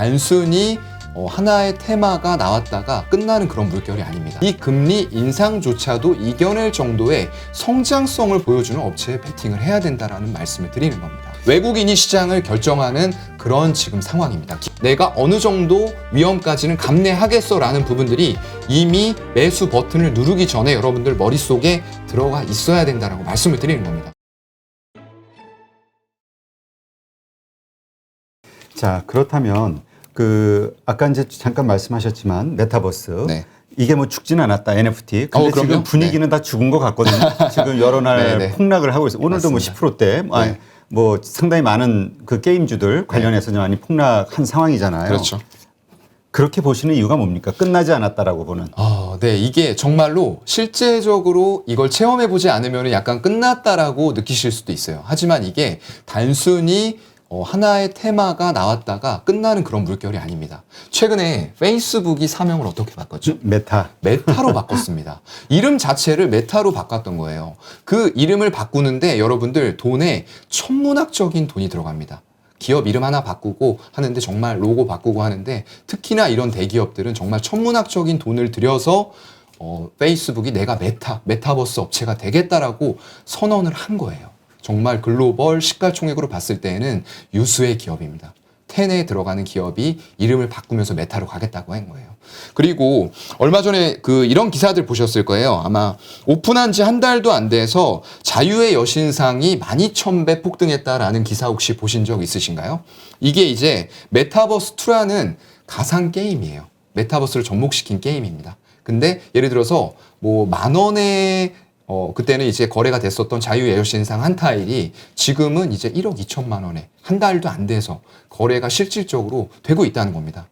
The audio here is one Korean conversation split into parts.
단순히 하나의 테마가 나왔다가 끝나는 그런 물결이 아닙니다. 이 금리 인상조차도 이겨낼 정도의 성장성을 보여주는 업체에 베팅을 해야 된다는 말씀을 드리는 겁니다. 외국인이 시장을 결정하는 그런 지금 상황입니다. 내가 어느 정도 위험까지는 감내하겠어라는 부분들이 이미 매수 버튼을 누르기 전에 여러분들 머릿속에 들어가 있어야 된다고 말씀을 드리는 겁니다. 자, 그렇다면 아까 이제 잠깐 말씀하셨지만 메타버스 네. 이게 뭐 죽진 않았다 NFT. 근데 그럼요? 지금 분위기는 다 죽은 것 같거든요. 지금 여러 날 네네. 폭락을 하고 있어요. 오늘도 맞습니다. 뭐 10%대 네. 뭐 상당히 많은 그 게임주들 관련해서 많이 폭락한 상황이잖아요. 그렇죠. 그렇게 보시는 이유가 뭡니까? 끝나지 않았다라고 보는. 네, 이게 정말로 실제적으로 이걸 체험해보지 않으면 약간 끝났다라고 느끼실 수도 있어요. 하지만 이게 단순히 하나의 테마가 나왔다가 끝나는 그런 물결이 아닙니다. 최근에 페이스북이 사명을 어떻게 바꿨죠? 메타로 바꿨습니다. 이름 자체를 메타로 바꿨던 거예요. 그 이름을 바꾸는데 여러분들 돈에 천문학적인 돈이 들어갑니다. 기업 이름 하나 바꾸고 하는데 정말 로고 바꾸고 하는데 특히나 이런 대기업들은 정말 천문학적인 돈을 들여서 페이스북이 내가 메타버스 업체가 되겠다라고 선언을 한 거예요. 정말 글로벌 시가총액으로 봤을 때에는 유수의 기업입니다. 10에 들어가는 기업이 이름을 바꾸면서 메타로 가겠다고 한 거예요. 그리고 얼마 전에 이런 기사들 보셨을 거예요. 아마 오픈한 지 한 달도 안 돼서 자유의 여신상이 12,000배 폭등했다라는 기사 혹시 보신 적 있으신가요? 이게 이제 메타버스2라는 가상 게임이에요. 메타버스를 접목시킨 게임입니다. 근데 예를 들어서 뭐 10,000원에 그때는 이제 거래가 됐었던 자유의 여신상 한 타일이 지금은 이제 1억 2천만 원에 한 달도 안 돼서 거래가 실질적으로 되고 있다는 겁니다.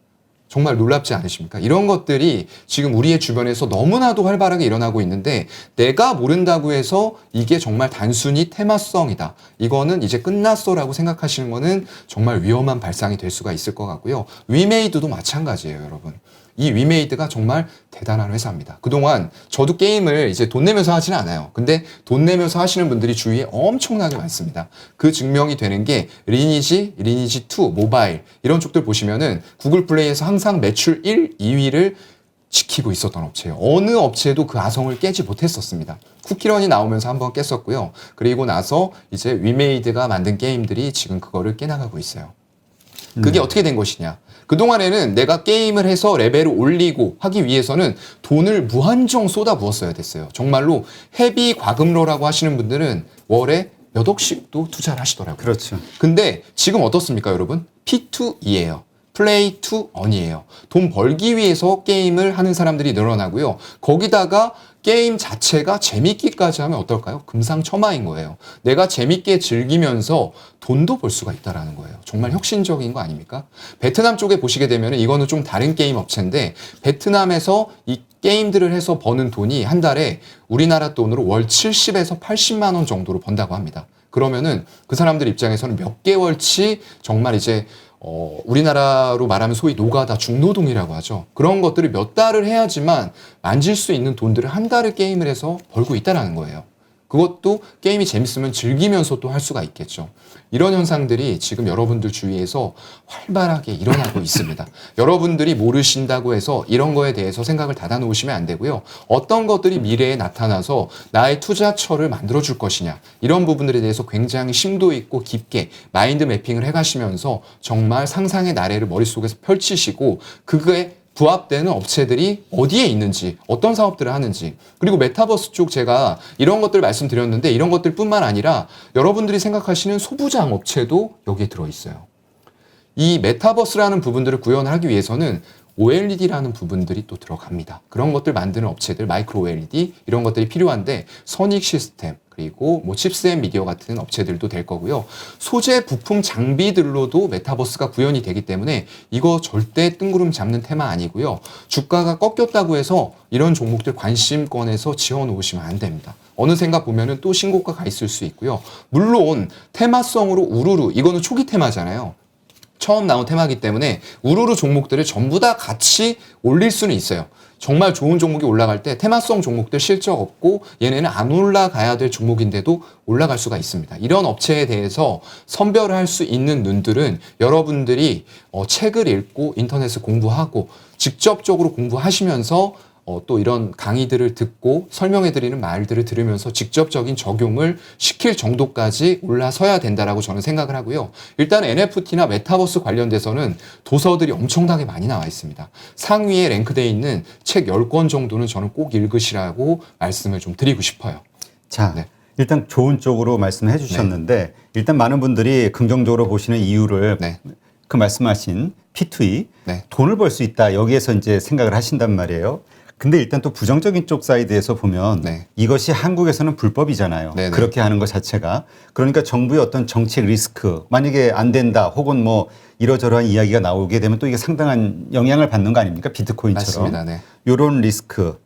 정말 놀랍지 않으십니까? 이런 것들이 지금 우리의 주변에서 너무나도 활발하게 일어나고 있는데 내가 모른다고 해서 이게 정말 단순히 테마성이다. 이거는 이제 끝났어라고 생각하시는 거는 정말 위험한 발상이 될 수가 있을 것 같고요. 위메이드도 마찬가지예요, 여러분. 이 위메이드가 정말 대단한 회사입니다. 그동안 저도 게임을 이제 돈 내면서 하지는 않아요. 근데 돈 내면서 하시는 분들이 주위에 엄청나게 많습니다. 그 증명이 되는 게 리니지2 모바일 이런 쪽들 보시면은 구글 플레이에서 항상 매출 1, 2위를 지키고 있었던 업체예요. 어느 업체도 그 아성을 깨지 못했었습니다. 쿠키런이 나오면서 한번 깼었고요. 그리고 나서 이제 위메이드가 만든 게임들이 지금 그거를 깨나가고 있어요. 그게 어떻게 된 것이냐. 그동안에는 내가 게임을 해서 레벨을 올리고 하기 위해서는 돈을 무한정 쏟아부었어야 됐어요. 정말로 헤비 과금러라고 하시는 분들은 월에 몇 억씩도 투자를 하시더라고요. 그렇죠. 근데 지금 어떻습니까, 여러분? P2E예요. 플레이 투 언이에요. 돈 벌기 위해서 게임을 하는 사람들이 늘어나고요. 거기다가 게임 자체가 재밌기까지 하면 어떨까요? 금상첨화인 거예요. 내가 재밌게 즐기면서 돈도 벌 수가 있다는 거예요. 정말 혁신적인 거 아닙니까? 베트남 쪽에 보시게 되면 이거는 좀 다른 게임 업체인데 베트남에서 이 게임들을 해서 버는 돈이 한 달에 우리나라 돈으로 월 70에서 80만 원 정도로 번다고 합니다. 그러면은 그 사람들 입장에서는 몇 개월치 정말 이제 우리나라로 말하면 소위 노가다 중노동이라고 하죠. 그런 것들을 몇 달을 해야지만 만질 수 있는 돈들을 한 달을 게임을 해서 벌고 있다는 거예요. 그것도 게임이 재밌으면 즐기면서 또 할 수가 있겠죠. 이런 현상들이 지금 여러분들 주위에서 활발하게 일어나고 있습니다. 여러분들이 모르신다고 해서 이런 거에 대해서 생각을 닫아 놓으시면 안 되고요. 어떤 것들이 미래에 나타나서 나의 투자처를 만들어 줄 것이냐. 이런 부분들에 대해서 굉장히 심도 있고 깊게 마인드 매핑을 해가시면서 정말 상상의 나래를 머릿속에서 펼치시고 그거에 부합되는 업체들이 어디에 있는지, 어떤 사업들을 하는지, 그리고 메타버스 쪽 제가 이런 것들 말씀드렸는데 이런 것들 뿐만 아니라 여러분들이 생각하시는 소부장 업체도 여기에 들어있어요. 이 메타버스라는 부분들을 구현을 하기 위해서는 OLED라는 부분들이 또 들어갑니다. 그런 것들 만드는 업체들, 마이크로 OLED 이런 것들이 필요한데 선익 시스템 그리고 뭐 칩스앤 미디어 같은 업체들도 될 거고요. 소재 부품 장비들로도 메타버스가 구현이 되기 때문에 이거 절대 뜬구름 잡는 테마 아니고요. 주가가 꺾였다고 해서 이런 종목들 관심권에서 지어놓으시면 안 됩니다. 어느샌가 보면은 또 신고가 가 있을 수 있고요. 물론 테마성으로 우르르 이거는 초기 테마잖아요. 처음 나온 테마이기 때문에 우르르 종목들을 전부 다 같이 올릴 수는 있어요. 정말 좋은 종목이 올라갈 때 테마성 종목들 실적 없고 얘네는 안 올라가야 될 종목인데도 올라갈 수가 있습니다. 이런 업체에 대해서 선별할 수 있는 눈들은 여러분들이 책을 읽고 인터넷을 공부하고 직접적으로 공부하시면서 또 이런 강의들을 듣고 설명해드리는 말들을 들으면서 직접적인 적용을 시킬 정도까지 올라서야 된다라고 저는 생각을 하고요. 일단 NFT나 메타버스 관련돼서는 도서들이 엄청나게 많이 나와 있습니다. 상위에 랭크되어 있는 책 10권 정도는 저는 꼭 읽으시라고 말씀을 좀 드리고 싶어요. 자, 네. 일단 좋은 쪽으로 말씀해 주셨는데 일단 많은 분들이 긍정적으로 보시는 이유를 네. 그 말씀하신 P2E 네. 돈을 벌 수 있다 여기에서 이제 생각을 하신단 말이에요. 근데 일단 또 부정적인 쪽 사이드에서 보면 네. 이것이 한국에서는 불법이잖아요. 네네. 그렇게 하는 것 자체가. 그러니까 정부의 어떤 정책 리스크 만약에 안 된다 혹은 뭐 이러저러한 이야기가 나오게 되면 또 이게 상당한 영향을 받는 거 아닙니까? 비트코인처럼. 맞습니다. 네. 요런 리스크.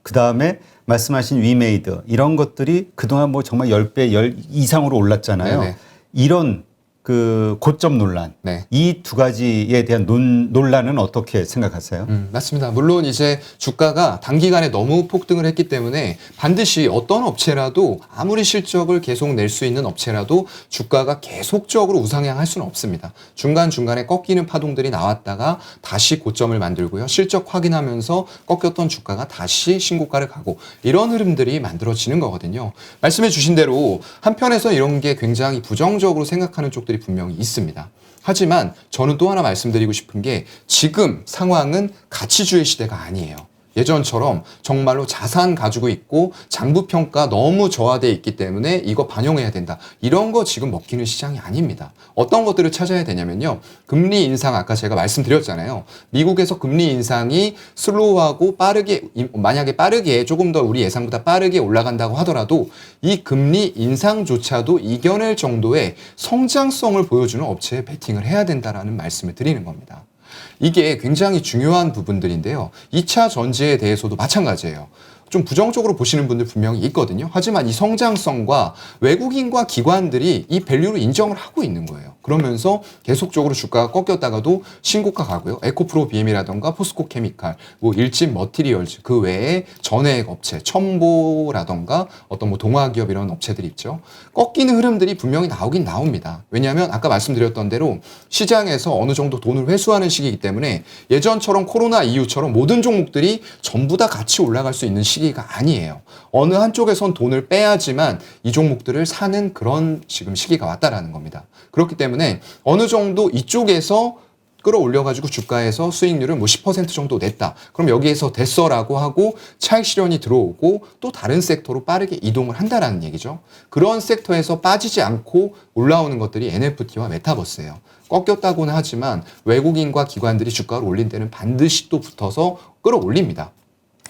그다음에 말씀하신 위메이드 이런 것들이 그동안 뭐 정말 10배, 10 이상으로 올랐잖아요. 네네. 이런 그 고점 논란. 네. 이 두 가지에 대한 논란은 어떻게 생각하세요? 맞습니다. 물론 이제 주가가 단기간에 너무 폭등을 했기 때문에 반드시 어떤 업체라도 아무리 실적을 계속 낼 수 있는 업체라도 주가가 계속적으로 우상향할 수는 없습니다. 중간중간에 꺾이는 파동들이 나왔다가 다시 고점을 만들고요. 실적 확인하면서 꺾였던 주가가 다시 신고가를 가고 이런 흐름들이 만들어지는 거거든요. 말씀해 주신 대로 한편에서 이런 게 굉장히 부정적으로 생각하는 쪽들이 분명히 있습니다. 하지만 저는 또 하나 말씀드리고 싶은 게 지금 상황은 가치주의 시대가 아니에요. 예전처럼 정말로 자산 가지고 있고 장부평가 너무 저하되어 있기 때문에 이거 반영해야 된다. 이런 거 지금 먹히는 시장이 아닙니다. 어떤 것들을 찾아야 되냐면요. 금리 인상 아까 제가 말씀드렸잖아요. 미국에서 금리 인상이 슬로우하고 만약에 빠르게 조금 더 우리 예상보다 빠르게 올라간다고 하더라도 이 금리 인상조차도 이겨낼 정도의 성장성을 보여주는 업체에 베팅을 해야 된다라는 말씀을 드리는 겁니다. 이게 굉장히 중요한 부분들인데요. 2차 전지에 대해서도 마찬가지예요. 좀 부정적으로 보시는 분들 분명히 있거든요. 하지만 이 성장성과 외국인과 기관들이 이 밸류를 인정을 하고 있는 거예요. 그러면서 계속적으로 주가가 꺾였다가도 신고가 가고요. 에코프로 BM이라던가 포스코 케미칼, 뭐 일진 머티리얼즈, 그 외에 전해액 업체, 첨보라던가 어떤 뭐 동화기업 이런 업체들이 있죠. 꺾이는 흐름들이 분명히 나오긴 나옵니다. 왜냐하면 아까 말씀드렸던 대로 시장에서 어느 정도 돈을 회수하는 시기이기 때문에 예전처럼 코로나 이후처럼 모든 종목들이 전부 다 같이 올라갈 수 있는 시기가 아니에요. 어느 한쪽에선 돈을 빼야지만 이 종목들을 사는 그런 지금 시기가 왔다라는 겁니다. 그렇기 때문에 어느 정도 이쪽에서 끌어올려가지고 주가에서 수익률을 뭐 10% 정도 냈다. 그럼 여기에서 됐어라고 하고 차익 실현이 들어오고 또 다른 섹터로 빠르게 이동을 한다라는 얘기죠. 그런 섹터에서 빠지지 않고 올라오는 것들이 NFT와 메타버스예요. 꺾였다고는 하지만 외국인과 기관들이 주가를 올린 데는 반드시 또 붙어서 끌어올립니다.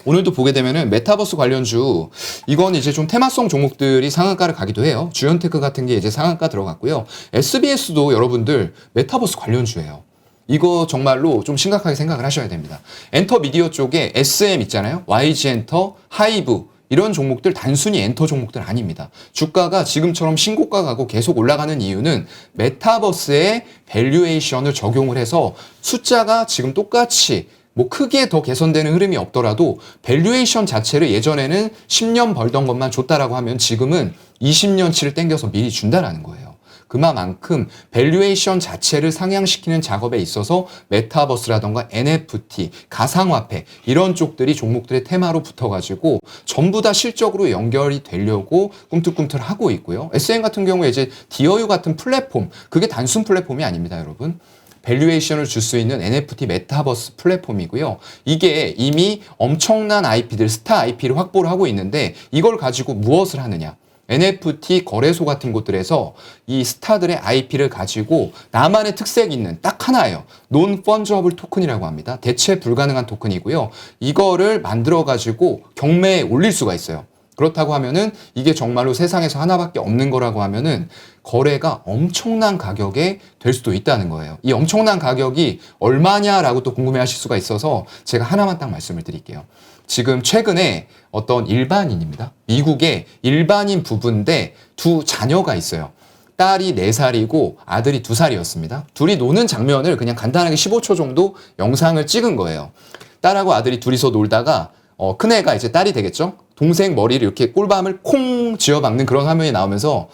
오늘도 보게 되면은 메타버스 관련주, 이건 이제 좀 테마성 종목들이 상한가를 가기도 해요. 주연테크 같은 게 이제 상한가 들어갔고요. SBS도 여러분들 메타버스 관련주예요. 이거 정말로 좀 심각하게 생각을 하셔야 됩니다. 엔터 미디어 쪽에 SM 있잖아요. YG 엔터, 하이브, 이런 종목들 단순히 엔터 종목들 아닙니다. 주가가 지금처럼 신고가 가고 계속 올라가는 이유는 메타버스에 밸류에이션을 적용을 해서 숫자가 지금 똑같이 뭐 크게 더 개선되는 흐름이 없더라도 밸류에이션 자체를 예전에는 10년 벌던 것만 줬다라고 하면 지금은 20년치를 땡겨서 미리 준다라는 거예요. 그만큼 밸류에이션 자체를 상향시키는 작업에 있어서 메타버스라던가 NFT, 가상화폐 이런 쪽들이 종목들의 테마로 붙어가지고 전부 다 실적으로 연결이 되려고 꿈틀꿈틀 하고 있고요. SM 같은 경우에 이제 디어유 같은 플랫폼, 그게 단순 플랫폼이 아닙니다, 여러분. 밸류에이션을 줄 수 있는 NFT 메타버스 플랫폼이고요. 이게 이미 엄청난 IP들, 스타 IP를 확보를 하고 있는데 이걸 가지고 무엇을 하느냐. NFT 거래소 같은 곳들에서 이 스타들의 IP를 가지고 나만의 특색이 있는 딱 하나예요. 논펀저블 토큰이라고 합니다. 대체 불가능한 토큰이고요. 이거를 만들어 가지고 경매에 올릴 수가 있어요. 그렇다고 하면은 이게 정말로 세상에서 하나밖에 없는 거라고 하면은 거래가 엄청난 가격에 될 수도 있다는 거예요. 이 엄청난 가격이 얼마냐라고 또 궁금해 하실 수가 있어서 제가 하나만 딱 말씀을 드릴게요. 지금 최근에 어떤 일반인입니다. 미국의 일반인 부부인데 두 자녀가 있어요. 딸이 4살이고 아들이 2살이었습니다. 둘이 노는 장면을 그냥 간단하게 15초 정도 영상을 찍은 거예요. 딸하고 아들이 둘이서 놀다가 큰애가 이제 딸이 되겠죠? 동생 머리를 이렇게 꿀밤을 콩 쥐어박는 그런 화면이 나오면서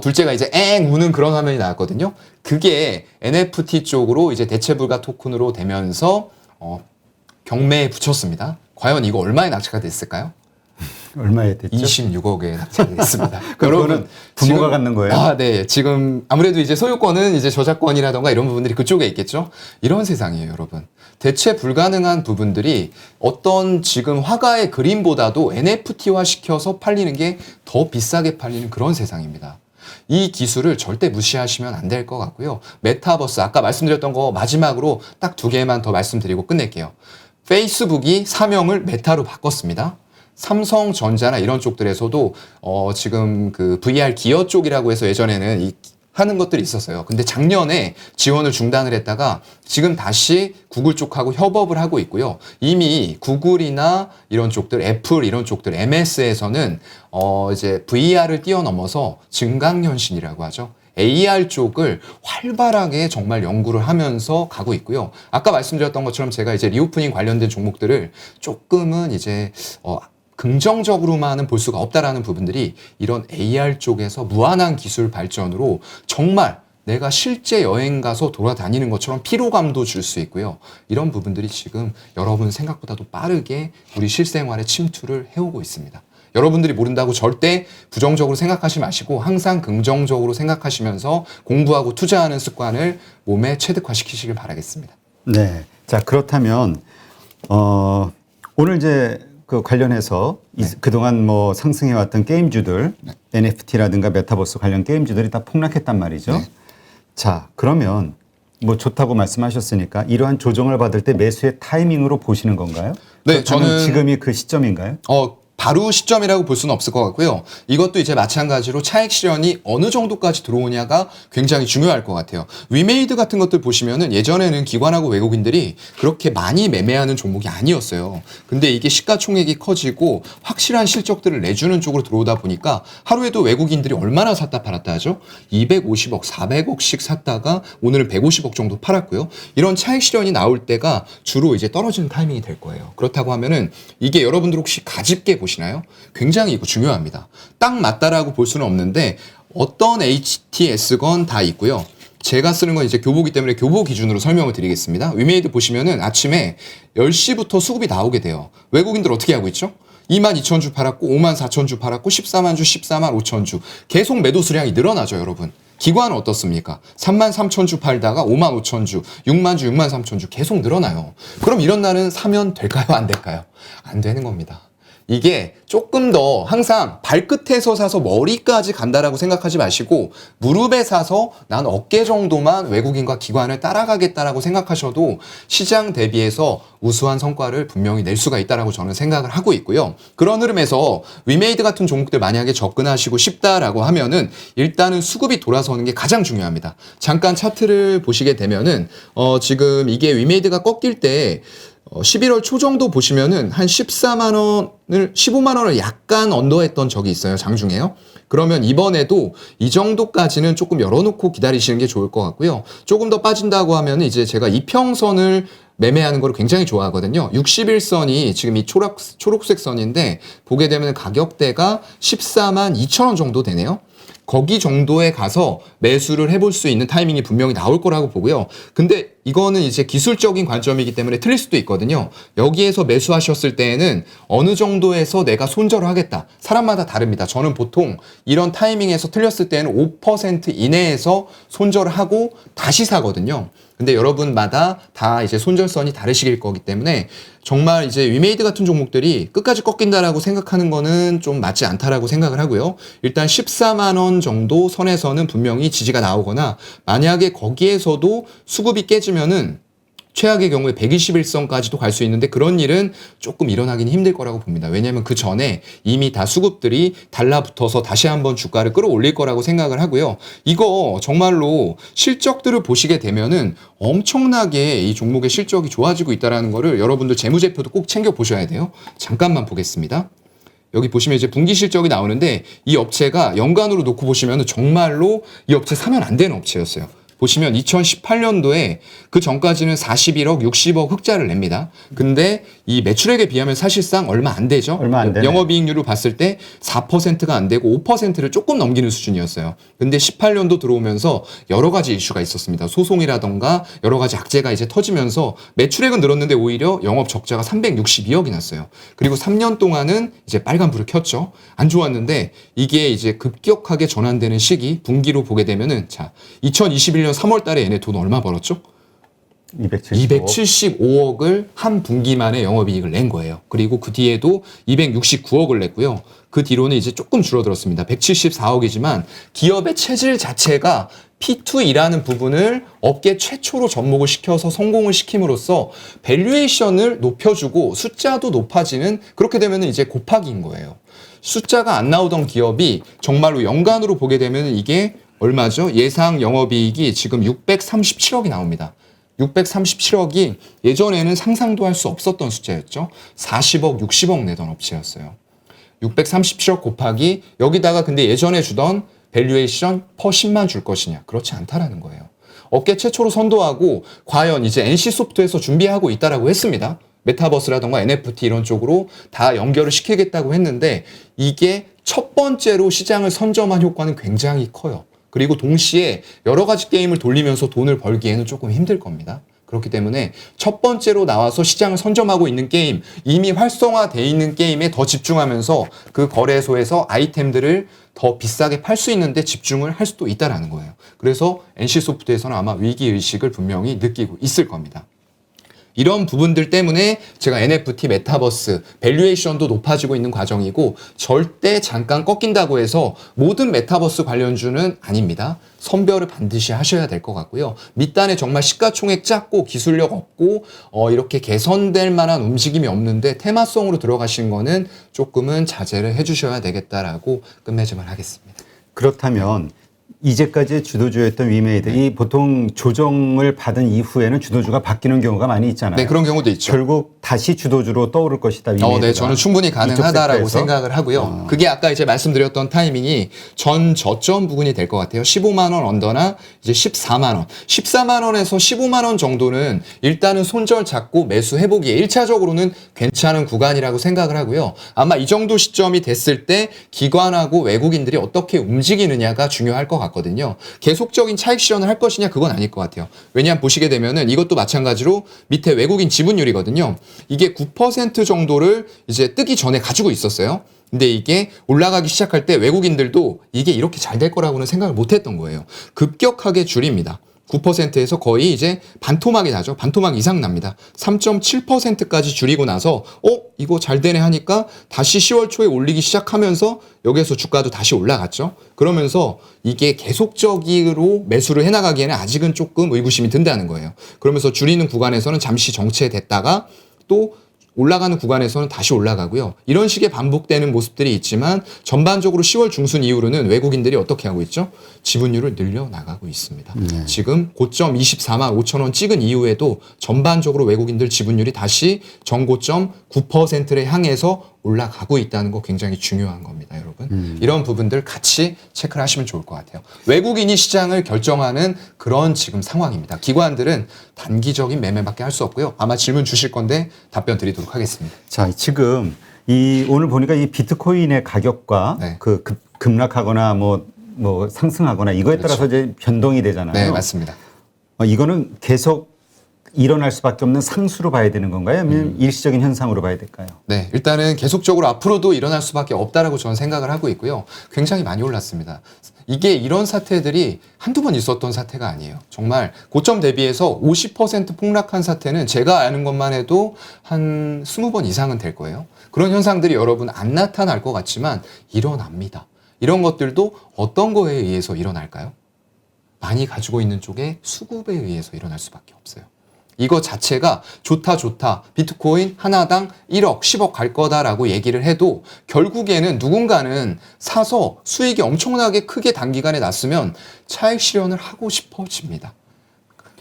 둘째가 이제 엥 우는 그런 화면이 나왔거든요. 그게 NFT 쪽으로 이제 대체불가 토큰으로 되면서 경매에 붙였습니다. 과연 이거 얼마에 낙찰가 됐을까요? 얼마에 됐죠? 26억에 낙찰이 됐습니다. 그거는 부모가 갖는 거예요? 네. 지금 아무래도 이제 소유권은 이제 저작권이라던가 이런 부분들이 그쪽에 있겠죠. 이런 세상이에요, 여러분. 대체 불가능한 부분들이 어떤 지금 화가의 그림보다도 NFT화 시켜서 팔리는 게 더 비싸게 팔리는 그런 세상입니다. 이 기술을 절대 무시하시면 안 될 것 같고요. 메타버스, 아까 말씀드렸던 거 마지막으로 딱 2개만 더 말씀드리고 끝낼게요. 페이스북이 사명을 메타로 바꿨습니다. 삼성전자나 이런 쪽들에서도 지금 그 VR 기어 쪽이라고 해서 예전에는 하는 것들이 있었어요. 근데 작년에 지원을 중단을 했다가 지금 다시 구글 쪽하고 협업을 하고 있고요. 이미 구글이나 이런 쪽들, 애플 이런 쪽들, MS에서는 이제 VR을 뛰어넘어서 증강현실이라고 하죠. AR 쪽을 활발하게 정말 연구를 하면서 가고 있고요. 아까 말씀드렸던 것처럼 제가 이제 리오프닝 관련된 종목들을 조금은 이제 긍정적으로만은 볼 수가 없다라는 부분들이 이런 AR 쪽에서 무한한 기술 발전으로 정말 내가 실제 여행 가서 돌아다니는 것처럼 피로감도 줄 수 있고요. 이런 부분들이 지금 여러분 생각보다도 빠르게 우리 실생활에 침투를 해오고 있습니다. 여러분들이 모른다고 절대 부정적으로 생각하지 마시고 항상 긍정적으로 생각하시면서 공부하고 투자하는 습관을 몸에 체득화시키시길 바라겠습니다. 네. 자, 그렇다면 오늘 이제 그 관련해서 그동안 뭐 상승해왔던 게임주들, NFT라든가 메타버스 관련 게임주들이 다 폭락했단 말이죠. 자, 그러면 뭐 좋다고 말씀하셨으니까 이러한 조정을 받을 때 매수의 타이밍으로 보시는 건가요? 네, 저는 지금이 그 시점인가요? 바로 시점이라고 볼 수는 없을 것 같고요. 이것도 이제 마찬가지로 차익 실현이 어느 정도까지 들어오냐가 굉장히 중요할 것 같아요. 위메이드 같은 것들 보시면은 예전에는 기관하고 외국인들이 그렇게 많이 매매하는 종목이 아니었어요. 근데 이게 시가총액이 커지고 확실한 실적들을 내주는 쪽으로 들어오다 보니까 하루에도 외국인들이 얼마나 샀다 팔았다 하죠? 250억, 400억씩 샀다가 오늘은 150억 정도 팔았고요. 이런 차익 실현이 나올 때가 주로 이제 떨어지는 타이밍이 될 거예요. 그렇다고 하면은 이게 여러분들 혹시 가집게 보시나요? 굉장히 이거 중요합니다. 딱 맞다라고 볼 수는 없는데 어떤 HTS건 다 있고요. 제가 쓰는 건 이제 교보기 때문에 교보 기준으로 설명을 드리겠습니다. 위메이드 보시면은 아침에 10시부터 수급이 나오게 돼요. 외국인들 어떻게 하고 있죠? 22,000주 팔았고 54,000주 팔았고 14만 주, 14만 5천 주 계속 매도 수량이 늘어나죠, 여러분. 기관은 어떻습니까? 33,000주 팔다가 5만 5천 주, 6만 주, 6만 3천 주 계속 늘어나요. 그럼 이런 날은 사면 될까요? 안 될까요? 안 되는 겁니다. 이게 조금 더 항상 발끝에서 사서 머리까지 간다라고 생각하지 마시고 무릎에 사서 난 어깨 정도만 외국인과 기관을 따라가겠다라고 생각하셔도 시장 대비해서 우수한 성과를 분명히 낼 수가 있다라고 저는 생각을 하고 있고요. 그런 흐름에서 위메이드 같은 종목들 만약에 접근하시고 싶다라고 하면은 일단은 수급이 돌아서는 게 가장 중요합니다. 잠깐 차트를 보시게 되면은 지금 이게 위메이드가 꺾일 때 11월 초 정도 보시면은 한 15만 원을 약간 언더했던 적이 있어요. 장중에요. 그러면 이번에도 이 정도까지는 조금 열어놓고 기다리시는 게 좋을 것 같고요. 조금 더 빠진다고 하면은 이제 제가 이평선을 매매하는 걸 굉장히 좋아하거든요. 61선이 지금 이 초록색 선인데 보게 되면 가격대가 14만 2천 원 정도 되네요. 거기 정도에 가서 매수를 해볼 수 있는 타이밍이 분명히 나올 거라고 보고요. 근데 이거는 이제 기술적인 관점이기 때문에 틀릴 수도 있거든요. 여기에서 매수하셨을 때에는 어느 정도에서 내가 손절을 하겠다. 사람마다 다릅니다. 저는 보통 이런 타이밍에서 틀렸을 때는 5% 이내에서 손절을 하고 다시 사거든요. 근데 여러분마다 다 이제 손절선이 다르실 거기 때문에 정말 이제 위메이드 같은 종목들이 끝까지 꺾인다라고 생각하는 거는 좀 맞지 않다라고 생각을 하고요. 일단 14만 원 정도 선에서는 분명히 지지가 나오거나 만약에 거기에서도 수급이 깨지면은 최악의 경우에 121선까지도 갈 수 있는데 그런 일은 조금 일어나기는 힘들 거라고 봅니다. 왜냐하면 그 전에 이미 다 수급들이 달라붙어서 다시 한번 주가를 끌어올릴 거라고 생각을 하고요. 이거 정말로 실적들을 보시게 되면은 엄청나게 이 종목의 실적이 좋아지고 있다는 거를 여러분들 재무제표도 꼭 챙겨 보셔야 돼요. 잠깐만 보겠습니다. 여기 보시면 이제 분기 실적이 나오는데 이 업체가 연간으로 놓고 보시면 정말로 이 업체 사면 안 되는 업체였어요. 보시면 2018년도에 그 전까지는 41억, 60억 흑자를 냅니다. 근데 이 매출액에 비하면 사실상 얼마 안 되죠. 얼마 안 되네. 영업이익률을 봤을 때 4%가 안 되고 5%를 조금 넘기는 수준이었어요. 근데 18년도 들어오면서 여러 가지 이슈가 있었습니다. 소송이라던가 여러 가지 악재가 이제 터지면서 매출액은 늘었는데 오히려 영업 적자가 362억이 났어요. 그리고 3년 동안은 이제 빨간불을 켰죠. 안 좋았는데 이게 이제 급격하게 전환되는 시기 분기로 보게 되면은 자, 2021년 3월 달에 얘네 돈 얼마 벌었죠? 275억을 한 분기 만에 영업이익을 낸 거예요. 그리고 그 뒤에도 269억을 냈고요. 그 뒤로는 이제 조금 줄어들었습니다. 174억이지만 기업의 체질 자체가 P2E라는 부분을 업계 최초로 접목을 시켜서 성공을 시킴으로써 밸류에이션을 높여주고 숫자도 높아지는 그렇게 되면 이제 곱하기인 거예요. 숫자가 안 나오던 기업이 정말로 연간으로 보게 되면 이게 얼마죠? 예상 영업이익이 지금 637억이 나옵니다. 637억이 예전에는 상상도 할 수 없었던 숫자였죠. 40억, 60억 내던 업체였어요. 637억 곱하기 여기다가 근데 예전에 주던 밸류에이션 퍼 10만 줄 것이냐? 그렇지 않다라는 거예요. 업계 최초로 선도하고 과연 이제 NC소프트에서 준비하고 있다라고 했습니다. 메타버스라던가 NFT 이런 쪽으로 다 연결을 시키겠다고 했는데 이게 첫 번째로 시장을 선점한 효과는 굉장히 커요. 그리고 동시에 여러 가지 게임을 돌리면서 돈을 벌기에는 조금 힘들 겁니다. 그렇기 때문에 첫 번째로 나와서 시장을 선점하고 있는 게임, 이미 활성화되어 있는 게임에 더 집중하면서 그 거래소에서 아이템들을 더 비싸게 팔 수 있는데 집중을 할 수도 있다는 거예요. 그래서 NC소프트에서는 아마 위기의식을 분명히 느끼고 있을 겁니다. 이런 부분들 때문에 제가 NFT, 메타버스, 밸류에이션도 높아지고 있는 과정이고 절대 잠깐 꺾인다고 해서 모든 메타버스 관련주는 아닙니다. 선별을 반드시 하셔야 될 것 같고요. 밑단에 정말 시가총액 작고 기술력 없고 이렇게 개선될 만한 움직임이 없는데 테마성으로 들어가신 거는 조금은 자제를 해주셔야 되겠다라고 끝맺음을 하겠습니다. 그렇다면 이제까지 주도주였던 위메이드 이 보통 조정을 받은 이후에는 주도주가 바뀌는 경우가 많이 있잖아요. 네, 그런 경우도 있죠. 결국 다시 주도주로 떠오를 것이다. 위메이드가. 네, 저는 충분히 가능하다라고 생각을 하고요. 그게 아까 이제 말씀드렸던 타이밍이 전 저점 부분이 될 것 같아요. 15만 원 언더나 이제 14만 원. 14만 원에서 15만 원 정도는 일단은 손절 잡고 매수 해보기에 1차적으로는 괜찮은 구간이라고 생각을 하고요. 아마 이 정도 시점이 됐을 때 기관하고 외국인들이 어떻게 움직이느냐가 중요할 것 같거든요. 계속적인 차익 실현을 할 것이냐 그건 아닐 것 같아요. 왜냐하면 보시게 되면은 이것도 마찬가지로 밑에 외국인 지분율이거든요. 이게 9% 정도를 이제 뜨기 전에 가지고 있었어요. 근데 이게 올라가기 시작할 때 외국인들도 이게 이렇게 잘 될 거라고는 생각을 못 했던 거예요. 급격하게 줄입니다. 9%에서 거의 이제 반토막이 나죠. 반토막 이상 납니다. 3.7%까지 줄이고 나서 이거 잘 되네 하니까 다시 10월 초에 올리기 시작하면서 여기에서 주가도 다시 올라갔죠. 그러면서 이게 계속적으로 매수를 해나가기에는 아직은 조금 의구심이 든다는 거예요. 그러면서 줄이는 구간에서는 잠시 정체됐다가 또 올라가는 구간에서는 다시 올라가고요. 이런 식의 반복되는 모습들이 있지만 전반적으로 10월 중순 이후로는 외국인들이 어떻게 하고 있죠? 지분율을 늘려나가고 있습니다. 지금 고점 24만 5천 원 찍은 이후에도 전반적으로 외국인들 지분율이 다시 전고점 9%를 향해서 올라가고 있다는 거 굉장히 중요한 겁니다, 여러분. 이런 부분들 같이 체크를 하시면 좋을 것 같아요. 외국인이 시장을 결정하는 그런 지금 상황입니다. 기관들은 단기적인 매매밖에 할 수 없고요. 아마 질문 주실 건데 답변 드리도록 하겠습니다. 자, 지금 오늘 보니까 이 비트코인의 가격과 네. 그 급락하거나 뭐 상승하거나 이거에 그렇죠. 따라서 이제 변동이 되잖아요. 네, 맞습니다. 이거는 계속 일어날 수밖에 없는 상수로 봐야 되는 건가요? 아니면 일시적인 현상으로 봐야 될까요? 네, 일단은 계속적으로 앞으로도 일어날 수밖에 없다라고 저는 생각을 하고 있고요. 굉장히 많이 올랐습니다. 이게 이런 사태들이 한두 번 있었던 사태가 아니에요. 정말 고점 대비해서 50% 폭락한 사태는 제가 아는 것만 해도 한 20번 이상은 될 거예요. 그런 현상들이 여러분 안 나타날 것 같지만 일어납니다. 이런 것들도 어떤 거에 의해서 일어날까요? 많이 가지고 있는 쪽에 수급에 의해서 일어날 수밖에 없어요. 이거 자체가 좋다 비트코인 하나당 1억 10억 갈 거다라고 얘기를 해도 결국에는 누군가는 사서 수익이 엄청나게 크게 단기간에 났으면 차익 실현을 하고 싶어집니다.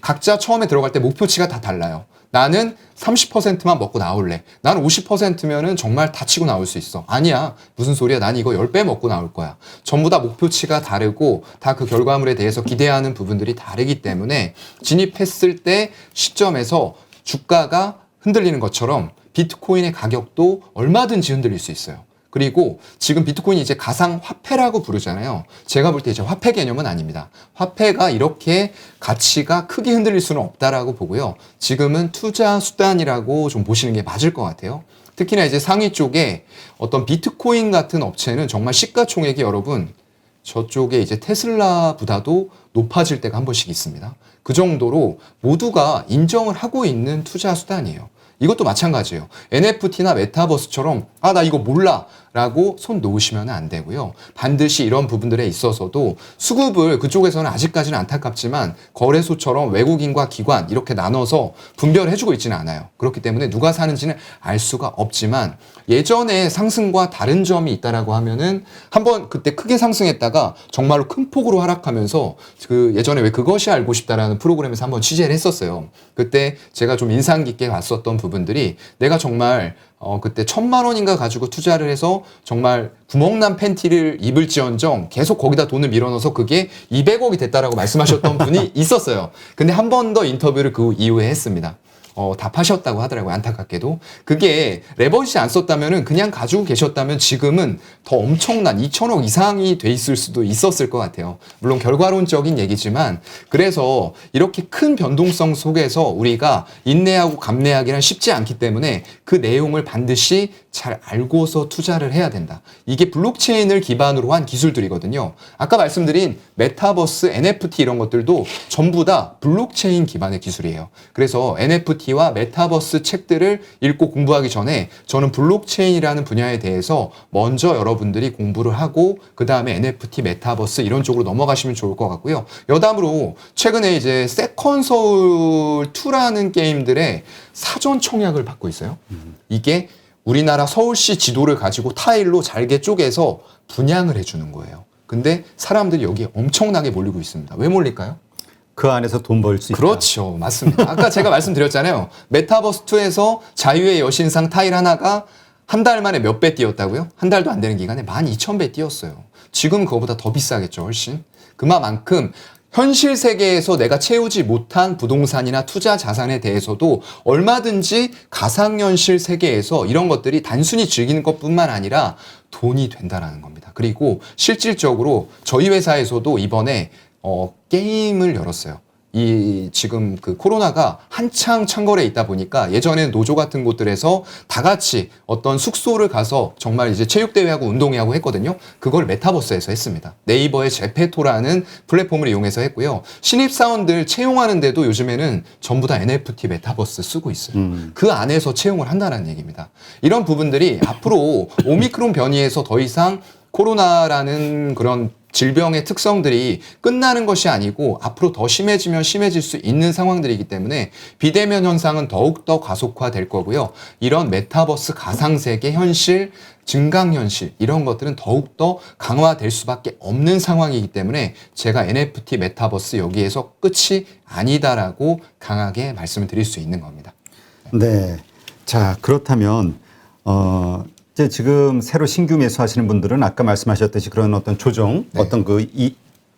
각자 처음에 들어갈 때 목표치가 다 달라요. 나는 30%만 먹고 나올래. 나는 50%면은 정말 다치고 나올 수 있어. 아니야. 무슨 소리야. 난 이거 10배 먹고 나올 거야. 전부 다 목표치가 다르고 다 그 결과물에 대해서 기대하는 부분들이 다르기 때문에 진입했을 때 시점에서 주가가 흔들리는 것처럼 비트코인의 가격도 얼마든지 흔들릴 수 있어요. 그리고 지금 비트코인이 이제 가상화폐라고 부르잖아요. 제가 볼 때 이제 화폐 개념은 아닙니다. 화폐가 이렇게 가치가 크게 흔들릴 수는 없다라고 보고요. 지금은 투자 수단이라고 좀 보시는 게 맞을 것 같아요. 특히나 이제 상위 쪽에 어떤 비트코인 같은 업체는 정말 시가총액이 여러분 저쪽에 이제 테슬라보다도 높아질 때가 한 번씩 있습니다. 그 정도로 모두가 인정을 하고 있는 투자 수단이에요. 이것도 마찬가지예요. NFT나 메타버스처럼 나 이거 몰라 라고 손 놓으시면 안 되고요. 반드시 이런 부분들에 있어서도 수급을 그쪽에서는 아직까지는 안타깝지만 거래소처럼 외국인과 기관 이렇게 나눠서 분별해주고 있지는 않아요. 그렇기 때문에 누가 사는지는 알 수가 없지만 예전에 상승과 다른 점이 있다라고 하면은 한번 그때 크게 상승했다가 정말로 큰 폭으로 하락하면서 그 예전에 왜 그것이 알고 싶다라는 프로그램에서 한번 취재를 했었어요. 그때 제가 좀 인상 깊게 봤었던 부분들이 내가 정말 그때 1,000만 원인가 가지고 투자를 해서 정말 구멍난 팬티를 입을지언정 계속 거기다 돈을 밀어넣어서 그게 200억이 됐다라고 말씀하셨던 분이 있었어요. 근데 한 번 더 인터뷰를 그 이후에 했습니다. 답하셨다고 하더라고요. 안타깝게도. 그게 레버리지 안 썼다면은 그냥 가지고 계셨다면 지금은 더 엄청난 2천억 이상이 돼 있을 수도 있었을 것 같아요. 물론 결과론적인 얘기지만 그래서 이렇게 큰 변동성 속에서 우리가 인내하고 감내하기는 쉽지 않기 때문에 그 내용을 반드시 잘 알고서 투자를 해야 된다. 이게 블록체인을 기반으로 한 기술들이거든요. 아까 말씀드린 메타버스, NFT 이런 것들도 전부 다 블록체인 기반의 기술이에요. 그래서 NFT와 메타버스 책들을 읽고 공부하기 전에 저는 블록체인이라는 분야에 대해서 먼저 여러분들이 공부를 하고 그 다음에 NFT, 메타버스 이런 쪽으로 넘어가시면 좋을 것 같고요. 여담으로 최근에 이제 세컨 서울 2라는 게임들의 사전 청약을 받고 있어요. 이게 우리나라 서울시 지도를 가지고 타일로 잘게 쪼개서 분양을 해주는 거예요. 근데 사람들이 여기에 엄청나게 몰리고 있습니다. 왜 몰릴까요? 그 안에서 돈 벌 수 있다. 그렇죠. 맞습니다. 아까 제가 말씀드렸잖아요. 메타버스2에서 자유의 여신상 타일 하나가 한 달 만에 몇 배 뛰었다고요? 한 달도 안 되는 기간에 12,000배 뛰었어요. 지금 그거보다 더 비싸겠죠, 훨씬. 그만큼 현실 세계에서 내가 채우지 못한 부동산이나 투자 자산에 대해서도 얼마든지 가상현실 세계에서 이런 것들이 단순히 즐기는 것뿐만 아니라 돈이 된다라는 겁니다. 그리고 실질적으로 저희 회사에서도 이번에 게임을 열었어요. 지금 그 코로나가 한창 창궐해 있다 보니까 예전에는 노조 같은 곳들에서 다 같이 어떤 숙소를 가서 정말 이제 체육대회하고 운동회하고 했거든요. 그걸 메타버스에서 했습니다. 네이버의 제페토라는 플랫폼을 이용해서 했고요. 신입사원들 채용하는데도 요즘에는 전부 다 NFT 메타버스 쓰고 있어요. 그 안에서 채용을 한다는 얘기입니다. 이런 부분들이 앞으로 오미크론 변이에서 더 이상 코로나라는 그런 질병의 특성들이 끝나는 것이 아니고 앞으로 더 심해지면 심해질 수 있는 상황들이기 때문에 비대면 현상은 더욱더 가속화될 거고요. 이런 메타버스 가상세계 현실, 증강현실 이런 것들은 더욱더 강화될 수밖에 없는 상황이기 때문에 제가 NFT 메타버스 여기에서 끝이 아니다라고 강하게 말씀을 드릴 수 있는 겁니다. 네. 자, 그렇다면 이제 지금 새로 신규 매수하시는 분들은 아까 말씀하셨듯이 그런 어떤 조정, 네. 어떤 그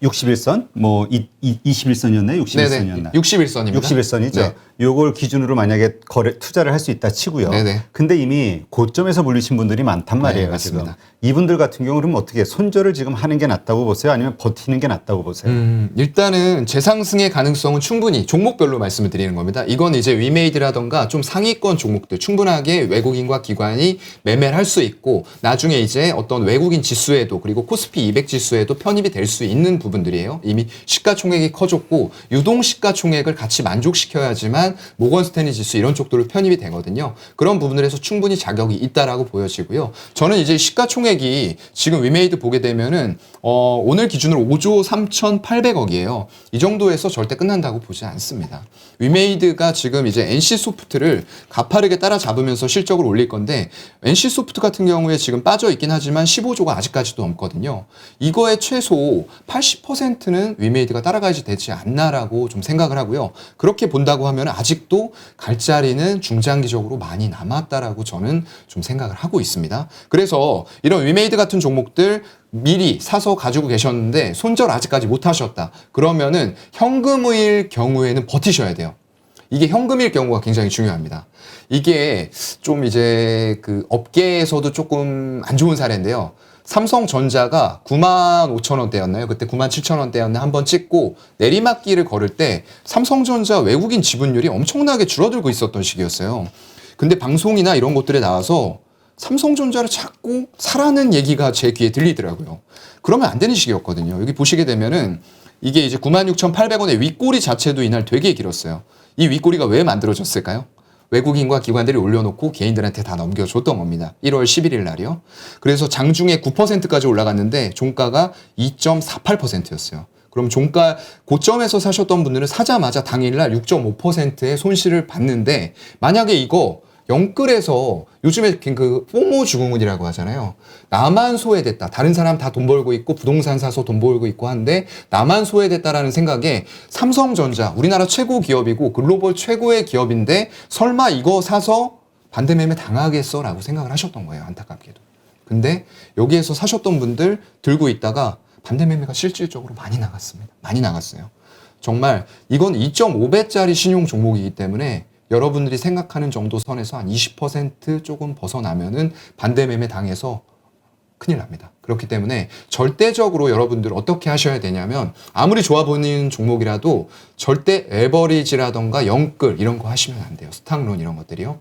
61선, 뭐 21선이었나요? 61선이었나? 61선입니다. 61선이죠. 네. 요걸 기준으로 만약에 투자를 할 수 있다 치고요. 네네. 근데 이미 고점에서 물리신 분들이 많단 말이에요. 네, 지금. 맞습니다. 이분들 같은 경우는 어떻게 손절을 지금 하는 게 낫다고 보세요? 아니면 버티는 게 낫다고 보세요? 일단은 재상승의 가능성은 충분히 종목별로 말씀을 드리는 겁니다. 이건 이제 위메이드라던가 좀 상위권 종목들 충분하게 외국인과 기관이 매매를 할 수 있고 나중에 이제 어떤 외국인 지수에도 그리고 코스피 200 지수에도 편입이 될 수 있는 부분들이에요. 이미 시가총액이 커졌고 유동 시가총액을 같이 만족시켜야지만 모건 스탠리 지수 이런 쪽들로 편입이 되거든요. 그런 부분들에서 충분히 자격이 있다라고 보여지고요. 저는 이제 시가총액이 지금 위메이드 보게 되면은 오늘 기준으로 5조 3,800억이에요. 이 정도에서 절대 끝난다고 보지 않습니다. 위메이드가 지금 이제 NC소프트를 가파르게 따라잡으면서 실적을 올릴 건데 NC소프트 같은 경우에 지금 빠져 있긴 하지만 15조가 아직까지도 넘거든요. 이거에 최소 10%는 위메이드가 따라가야지 되지 않나라고 좀 생각을 하고요. 그렇게 본다고 하면 아직도 갈 자리는 중장기적으로 많이 남았다라고 저는 좀 생각을 하고 있습니다. 그래서 이런 위메이드 같은 종목들 미리 사서 가지고 계셨는데 손절 아직까지 못 하셨다. 그러면은 현금일 경우에는 버티셔야 돼요. 이게 현금일 경우가 굉장히 중요합니다. 이게 좀 이제 그 업계에서도 조금 안 좋은 사례인데요. 삼성전자가 95,000원대였나요? 그때 97,000원대였나 한번 찍고 내리막길을 걸을 때 삼성전자 외국인 지분율이 엄청나게 줄어들고 있었던 시기였어요. 근데 방송이나 이런 것들에 나와서 삼성전자를 자꾸 사라는 얘기가 제 귀에 들리더라고요. 그러면 안 되는 시기였거든요. 여기 보시게 되면은 이게 이제 96,800원의 윗꼬리 자체도 이날 되게 길었어요. 이 윗꼬리가 왜 만들어졌을까요? 외국인과 기관들이 올려놓고 개인들한테 다 넘겨줬던 겁니다. 1월 11일 날이요. 그래서 장중에 9%까지 올라갔는데 종가가 2.48%였어요. 그럼 종가 고점에서 사셨던 분들은 사자마자 당일날 6.5%의 손실을 봤는데 만약에 이거 영끌에서 요즘에 그 포모 증후군이라고 하잖아요. 나만 소외됐다. 다른 사람 다 돈 벌고 있고 부동산 사서 돈 벌고 있고 한데 나만 소외됐다라는 생각에 삼성전자 우리나라 최고 기업이고 글로벌 최고의 기업인데 설마 이거 사서 반대 매매 당하겠어? 라고 생각을 하셨던 거예요. 안타깝게도. 근데 여기에서 사셨던 분들 들고 있다가 반대 매매가 실질적으로 많이 나갔습니다. 많이 나갔어요. 정말 이건 2.5배짜리 신용 종목이기 때문에 여러분들이 생각하는 정도 선에서 한 20% 조금 벗어나면은 반대 매매 당해서 큰일 납니다. 그렇기 때문에 절대적으로 여러분들 어떻게 하셔야 되냐면 아무리 좋아 보이는 종목이라도 절대 에버리지라던가 영끌 이런 거 하시면 안 돼요. 스탁론 이런 것들이요.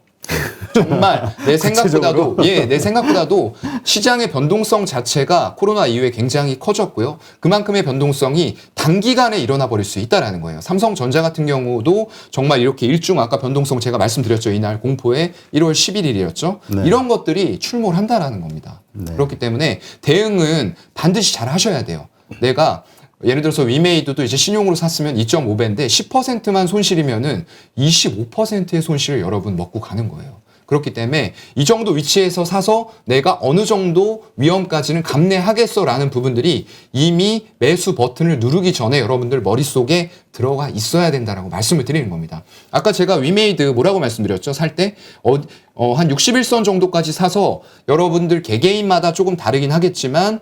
정말 내 생각보다도 내 생각보다도 시장의 변동성 자체가 코로나 이후에 굉장히 커졌고요. 그만큼의 변동성이 단기간에 일어나 버릴 수 있다라는 거예요. 삼성전자 같은 경우도 정말 이렇게 일중 아까 변동성 제가 말씀드렸죠. 이날 공포에 1월 11일이었죠. 네. 이런 것들이 출몰 한다라는 겁니다. 네. 그렇기 때문에 대응은 반드시 잘 하셔야 돼요. 내가 예를 들어서 위메이드도 이제 신용으로 샀으면 2.5배인데 10%만 손실이면은 25%의 손실을 여러분 먹고 가는 거예요. 그렇기 때문에 이 정도 위치에서 사서 내가 어느 정도 위험까지는 감내하겠어라는 부분들이 이미 매수 버튼을 누르기 전에 여러분들 머릿속에 들어가 있어야 된다라고 말씀을 드리는 겁니다. 아까 제가 위메이드 뭐라고 말씀드렸죠? 살 때 한 61선 정도까지 사서 여러분들 개개인마다 조금 다르긴 하겠지만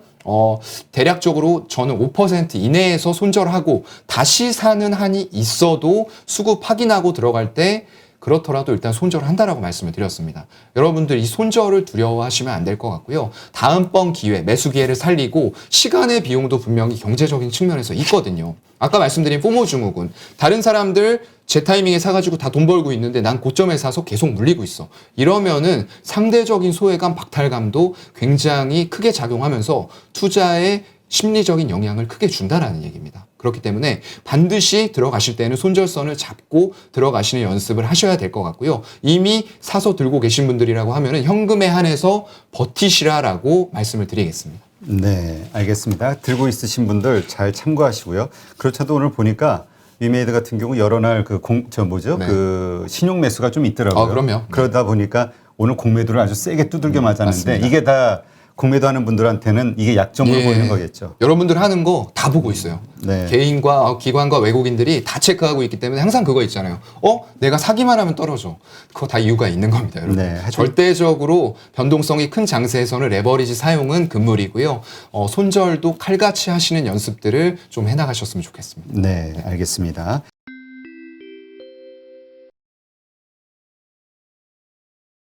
대략적으로 저는 5% 이내에서 손절하고 다시 사는 한이 있어도 수급 확인하고 들어갈 때 그렇더라도 일단 손절을 한다라고 말씀을 드렸습니다. 여러분들 이 손절을 두려워하시면 안 될 것 같고요. 다음번 기회, 매수 기회를 살리고 시간의 비용도 분명히 경제적인 측면에서 있거든요. 아까 말씀드린 포모 증후군. 다른 사람들 제 타이밍에 사가지고 다 돈 벌고 있는데 난 고점에 사서 계속 물리고 있어. 이러면은 상대적인 소외감, 박탈감도 굉장히 크게 작용하면서 투자에 심리적인 영향을 크게 준다라는 얘기입니다. 그렇기 때문에 반드시 들어가실 때는 손절선을 잡고 들어가시는 연습을 하셔야 될 것 같고요. 이미 사서 들고 계신 분들이라고 하면은 현금에 한해서 버티시라라고 말씀을 드리겠습니다. 네, 알겠습니다. 들고 있으신 분들 잘 참고하시고요. 그렇죠도 오늘 보니까 위메이드 같은 경우 여러 날 네. 그 신용 매수가 좀 있더라고요. 그럼요. 그러다 보니까 오늘 공매도를 아주 세게 두들겨 맞았는데 맞습니다. 이게 다 공매도하는 분들한테는 이게 약점으로 보이는 거겠죠. 여러분들 하는 거 다 보고 있어요. 네. 개인과 기관과 외국인들이 다 체크하고 있기 때문에 항상 그거 있잖아요. 내가 사기만 하면 떨어져. 그거 다 이유가 있는 겁니다, 여러분. 네, 하여튼- 절대적으로 변동성이 큰 장세에서는 레버리지 사용은 금물이고요. 손절도 칼같이 하시는 연습들을 좀 해나가셨으면 좋겠습니다. 네, 알겠습니다.